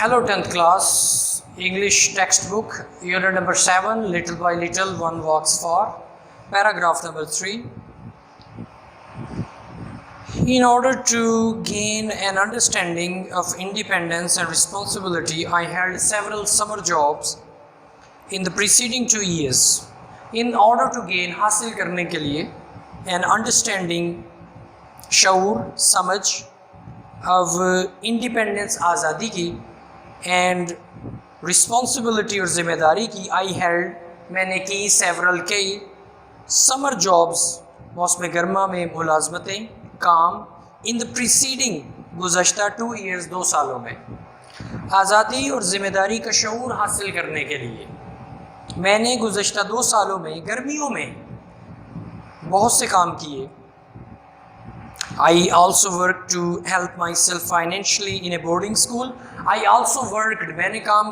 Hello 10th class, English textbook, unit number 7, little by little one walks far, paragraph number 3. In order to gain an understanding of independence and responsibility, I held several summer jobs in the preceding 2 years. In order to gain حاصل کرنے کے لیے an understanding شعور سمجھ of independence آزادی کی and responsibility اور ذمہ داری کی I held میں نے کی several کئی summer jobs موسم گرما میں ملازمتیں کام in the preceding گزشتہ 2 years 2 سالوں میں آزادی اور ذمہ داری کا شعور حاصل کرنے کے لیے میں نے گزشتہ 2 سالوں میں گرمیوں میں بہت سے کام کیے. I also worked to help myself financially in a boarding school. I also worked میں نے کام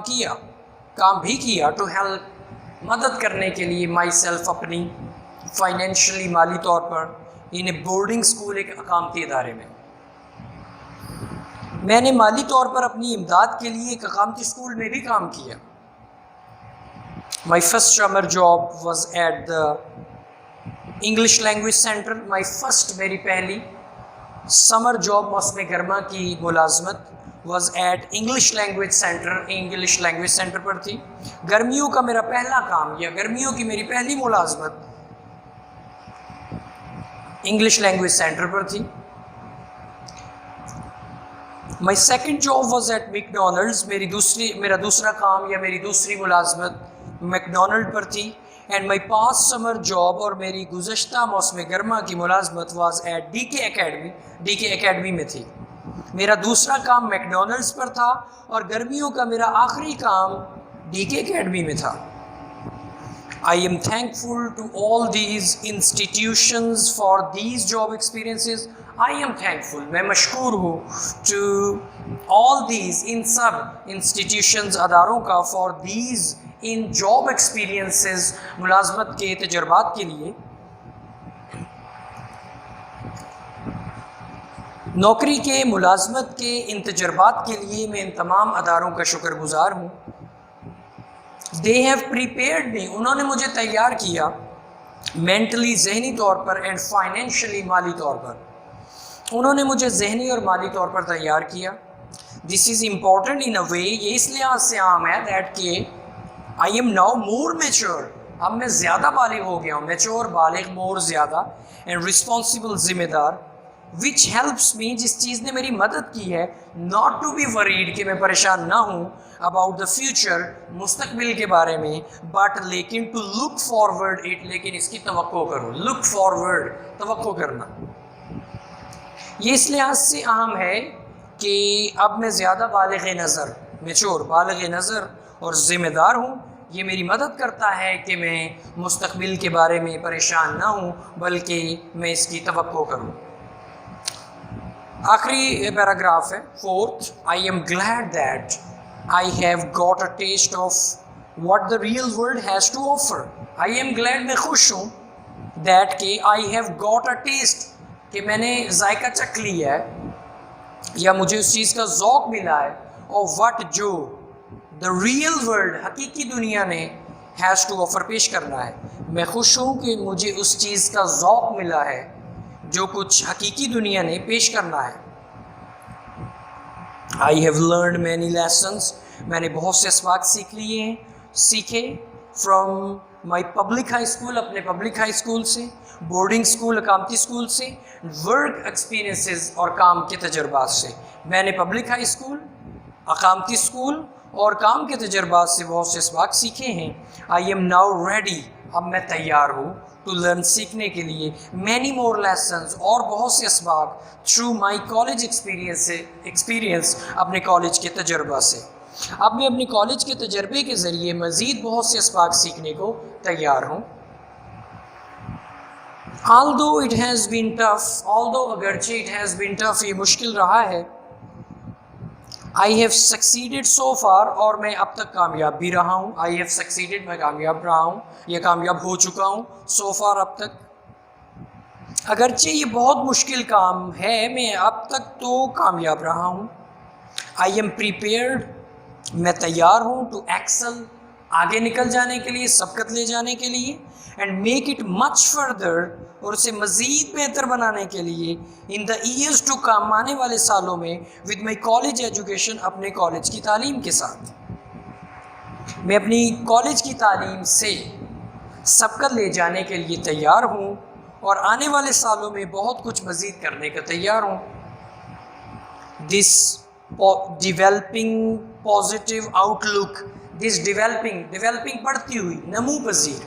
بھی کیا to help مدد کرنے کے لیے myself اپنی financially مالی طور پر in a boarding school ایک اقامتی ادارے میں. میں نے مالی طور پر اپنی امداد کے لیے ایک اقامتی اسکول میں بھی کام کیا. My first summer job was at the English language center. My first میری پہلی summer job موسم گرما کی ملازمت was at English language center. English language center پر تھی. گرمیوں کا میرا پہلا کام یا گرمیوں کی میری پہلی ملازمت English language center پر تھی. My second job was at McDonald's. میرا دوسرا کام یا میری دوسری ملازمت میکڈونلڈ پر تھی. And my past summer job اور میری گزشتہ موسم گرما کی ملازمت was at D K academy میں تھی. میرا دوسرا کام میکڈونلڈس پر تھا اور گرمیوں کا میرا آخری کام ڈی کے اکیڈمی میں تھا. I am thankful to all these institutions for these job experiences. I am thankful, میں مشکور ہوں to all these in sub institutions اداروں کا for these in job experiences ملازمت کے تجربات کے لیے. نوکری کے ملازمت کے ان تجربات کے لیے میں ان تمام اداروں کا شکر گزار ہوں. They have prepared me, انہوں نے مجھے تیار کیا mentally ذہنی طور پر and financially مالی طور پر. انہوں نے مجھے ذہنی اور مالی طور پر تیار کیا. This is important in a way, یہ اس لحاظ سے عام ہے that کہ I am now more mature, اب میں زیادہ بالغ ہو گیا ہوں. mature بالغ, more زیادہ, and responsible ذمہ دار, which helps me جس چیز نے میری مدد کی ہے not to be worried کہ میں پریشان نہ ہوں about the future مستقبل کے بارے میں but لیکن to look forward it لیکن اس کی توقع کروں. look forward توقع کرنا یہ اس لحاظ سے اہم ہے کہ اب میں زیادہ بالغ نظر mature بالغ نظر اور ذمہ دار ہوں. یہ میری مدد کرتا ہے کہ میں مستقبل کے بارے میں پریشان نہ ہوں بلکہ میں اس کی توقع کروں. آخری پیراگراف ہے 4th. I am glad that I have got a taste of what the real world has to offer. I am glad میں خوش ہوں that کہ I have got a taste کہ میں نے ذائقہ چکھ لیا ہے یا مجھے اس چیز کا ذوق ملا ہے of what جو the real world حقیقی دنیا نے has to offer پیش کرنا ہے. میں خوش ہوں کہ مجھے اس چیز کا ذوق ملا ہے جو کچھ حقیقی دنیا نے پیش کرنا ہے. I have learned many lessons. میں نے بہت سے اسباق سیکھے from my public high school, اپنے پبلک ہائی اسکول سے, بورڈنگ اسکول اقامتی اسکول سے, ورک ایکسپیرینسز اور کام کے تجربات سے. میں نے پبلک ہائی اسکول, اقامتی اسکول اور کام کے تجربات سے بہت سے اسباق سیکھے ہیں. I am now ready, اب میں تیار ہوں to learn سیکھنے کے لیے many more lessons اور بہت سے اسباق through my college experience اپنے کالج کے تجربہ سے. اب میں اپنے کالج کے تجربے کے ذریعے مزید بہت سے اسباق سیکھنے کو تیار ہوں. although it has been tough, اگرچہ it has been tough یہ مشکل رہا ہے. I have succeeded so far اور میں اب تک کامیاب بھی رہا ہوں. I have succeeded میں کامیاب رہا ہوں یا کامیاب ہو چکا ہوں. so far اب تک. اگرچہ یہ بہت مشکل کام ہے میں اب تک تو کامیاب رہا ہوں. I am prepared میں تیار ہوں ٹو ایکسل، آگے نکل جانے کے لیے، سبقت لے جانے کے لیے، and make it much further, اور اسے مزید بہتر بنانے کے لیے، ان دا ایئرز ٹو کم، آنے والے سالوں میں، ود مائی کالج ایجوکیشن، اپنے کالج کی تعلیم کے ساتھ. میں اپنی کالج کی تعلیم سے سبقت لے جانے کے لیے تیار ہوں اور آنے والے سالوں میں بہت کچھ مزید کرنے کا تیار ہوں. This developing positive out look, this developing بڑھتی ہوئی، نمو پذیر،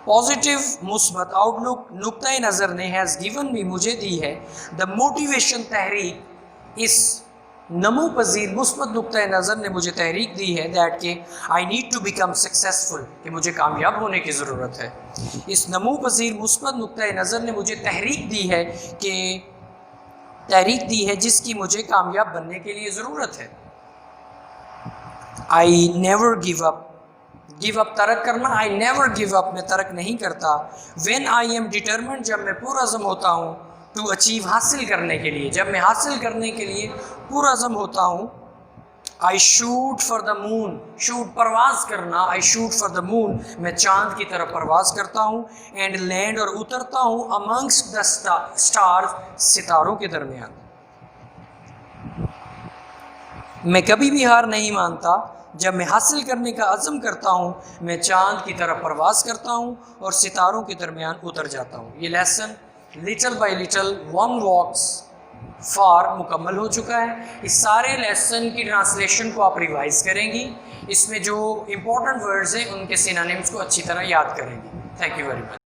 پازیٹیو مثبت آؤٹ لک، نقطۂ نظر نے، ہیز گیون می، مجھے دی ہے، دا موٹیویشن، تحریک، اس نمو پذیر مثبت نقطۂ نظر نے مجھے تحریک دی ہے، دیٹ کہ I need to become successful, کہ مجھے کامیاب ہونے کی ضرورت ہے. اس نمو پذیر مثبت نقطۂ نظر نے مجھے تحریک دی ہے جس کی مجھے کامیاب بننے کے لیے ضرورت ہے. I never give up, give up ترک کرنا، آئی نیور گیو اپ، میں ترک نہیں کرتا. وین آئی ایم ڈٹرمنڈ، جب میں پرعزم ہوتا ہوں، ٹو اچیو، حاصل کرنے کے لیے، جب میں حاصل کرنے کے لیے پرعزم ہوتا ہوں. I shoot for the moon, shoot پرواز کرنا، آئی شوٹ فار دا مون، میں چاند کی طرف پرواز کرتا ہوں. اینڈ لینڈ، اور اترتا ہوں، امنگسٹ دا اسٹارز، ستاروں کے درمیان. میں کبھی بھی ہار نہیں مانتا، جب میں حاصل کرنے کا عزم کرتا ہوں، میں چاند کی طرف پرواز کرتا ہوں اور ستاروں کے درمیان اتر جاتا ہوں. یہ lesson little by little one walks for مکمل ہو چکا ہے. اس سارے لیسن کی ٹرانسلیشن کو آپ ریوائز کریں گی، اس میں جو امپورٹنٹ ورڈز ہیں ان کے سینونیمز کو اچھی طرح یاد کریں گی. Thank you very much.